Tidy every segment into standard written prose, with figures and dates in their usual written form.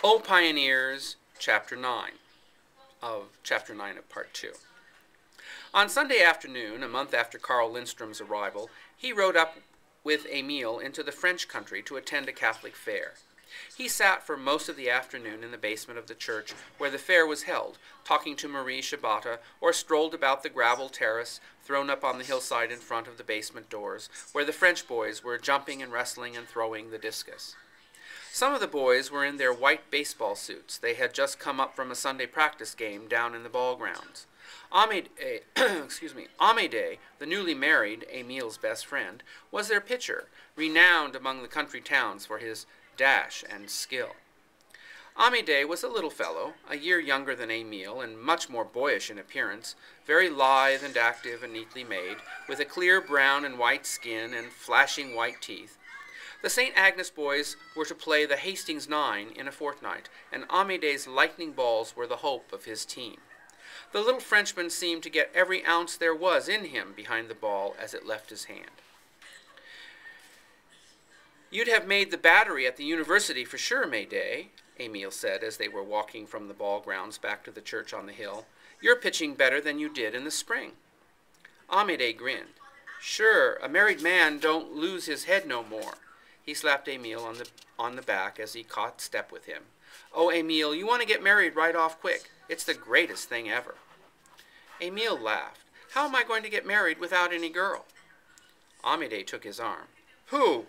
O Pioneers, Chapter 9 of Part 2. On Sunday afternoon, a month after Carl Lindstrom's arrival, he rode up with Emile into the French country to attend a Catholic fair. He sat for most of the afternoon in the basement of the church where the fair was held, talking to Marie Shabata, or strolled about the gravel terrace thrown up on the hillside in front of the basement doors, where the French boys were jumping and wrestling and throwing the discus. Some of the boys were in their white baseball suits. They had just come up from a Sunday practice game down in the ball grounds. Mayday, the newly married, Emile's best friend, was their pitcher, renowned among the country towns for his dash and skill. Mayday was a little fellow, a year younger than Emile, and much more boyish in appearance, very lithe and active and neatly made, with a clear brown and white skin and flashing white teeth. The St. Agnes boys were to play the Hastings Nine in a fortnight, and Amaday's lightning balls were the hope of his team. The little Frenchman seemed to get every ounce there was in him behind the ball as it left his hand. "You'd have made the battery at the university for sure, Mayday," Emile said as they were walking from the ball grounds back to the church on the hill. "You're pitching better than you did in the spring." Amadé grinned. "Sure, a married man don't lose his head no more." He slapped Emile on the back as he caught step with him. "Oh, Emile, you want to get married right off quick. It's the greatest thing ever." Emile laughed. "How am I going to get married without any girl?" Amadé took his arm. "Who?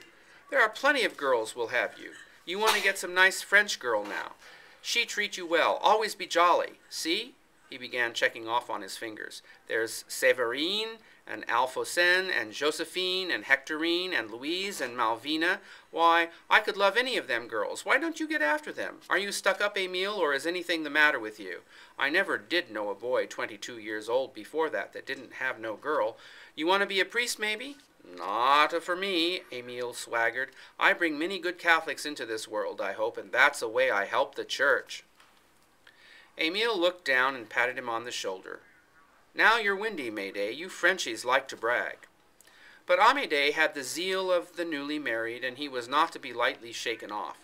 There are plenty of girls will have you. You want to get some nice French girl now. She treat you well. Always be jolly. See?" He began checking off on his fingers. "There's Séverine and Alphonsine and Josephine and Hectorine and Louise and Malvina. Why, I could love any of them girls. Why don't you get after them? Are you stuck up, Emile, or is anything the matter with you? I never did know a boy 22 years old before that didn't have no girl. You want to be a priest, maybe?" "Not for me," Emile swaggered. "I bring many good Catholics into this world, I hope, and that's the way I help the church." Emile looked down and patted him on the shoulder. "Now you're windy, Mayday. You Frenchies like to brag." But Amédée had the zeal of the newly married, and he was not to be lightly shaken off.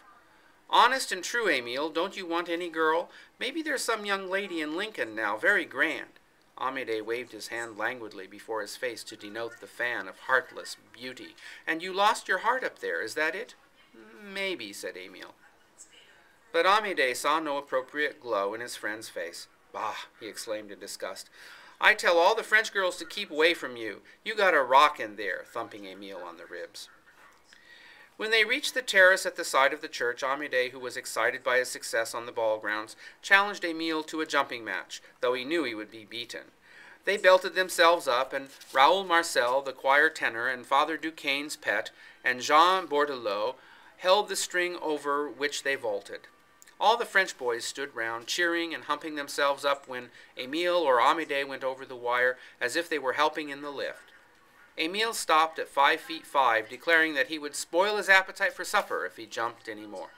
"Honest and true, Emile, don't you want any girl? Maybe there's some young lady in Lincoln now, very grand." Amédée waved his hand languidly before his face to denote the fan of heartless beauty. "And you lost your heart up there, is that it?" "Maybe," said Emile. But Amédée saw no appropriate glow in his friend's face. "Bah!" he exclaimed in disgust. "I tell all the French girls to keep away from you. You got a rock in there," thumping Emile on the ribs. When they reached the terrace at the side of the church, Amédée, who was excited by his success on the ball grounds, challenged Emile to a jumping match, though he knew he would be beaten. They belted themselves up, and Raoul Marcel, the choir tenor, and Father Duquesne's pet, and Jean Bordelot held the string over which they vaulted. All the French boys stood round, cheering and humping themselves up when Emile or Amédée went over the wire as if they were helping in the lift. Emile stopped at 5 feet 5, declaring that he would spoil his appetite for supper if he jumped any more.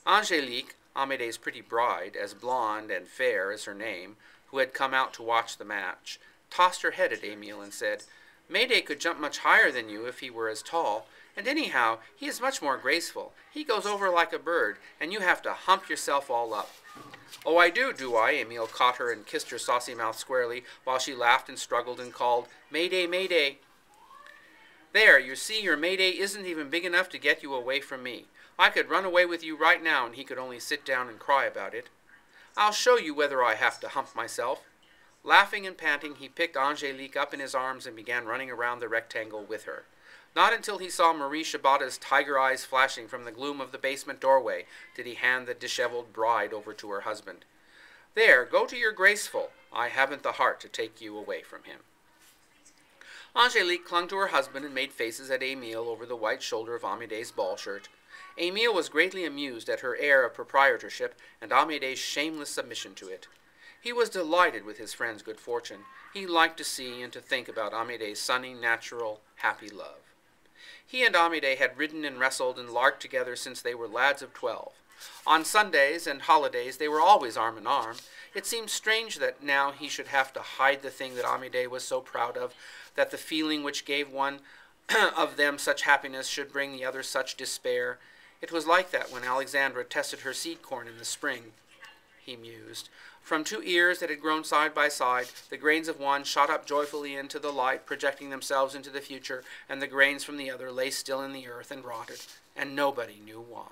Angelique, Amédée's pretty bride, as blonde and fair as her name, who had come out to watch the match, tossed her head at Emile and said, "Mayday could jump much higher than you if he were as tall. And anyhow, he is much more graceful. He goes over like a bird, and you have to hump yourself all up." "Oh, I do I?" Emile caught her and kissed her saucy mouth squarely, while she laughed and struggled and called, "Mayday, Mayday." "There, you see, your Mayday isn't even big enough to get you away from me. I could run away with you right now, and he could only sit down and cry about it. I'll show you whether I have to hump myself." Laughing and panting, he picked Angelique up in his arms and began running around the rectangle with her. Not until he saw Marie Shabata's tiger eyes flashing from the gloom of the basement doorway did he hand the disheveled bride over to her husband. "There, go to your graceful. I haven't the heart to take you away from him." Angelique clung to her husband and made faces at Emile over the white shoulder of Amédée's ball shirt. Emile was greatly amused at her air of proprietorship and Amédée's shameless submission to it. He was delighted with his friend's good fortune. He liked to see and to think about Amédée's sunny, natural, happy love. He and Amédée had ridden and wrestled and larked together since they were lads of 12. On Sundays and holidays they were always arm in arm. It seemed strange that now he should have to hide the thing that Amédée was so proud of, that the feeling which gave one of them such happiness should bring the other such despair. It was like that when Alexandra tested her seed corn in the spring, he mused. From 2 ears that had grown side by side, the grains of one shot up joyfully into the light, projecting themselves into the future, and the grains from the other lay still in the earth and rotted, and nobody knew why.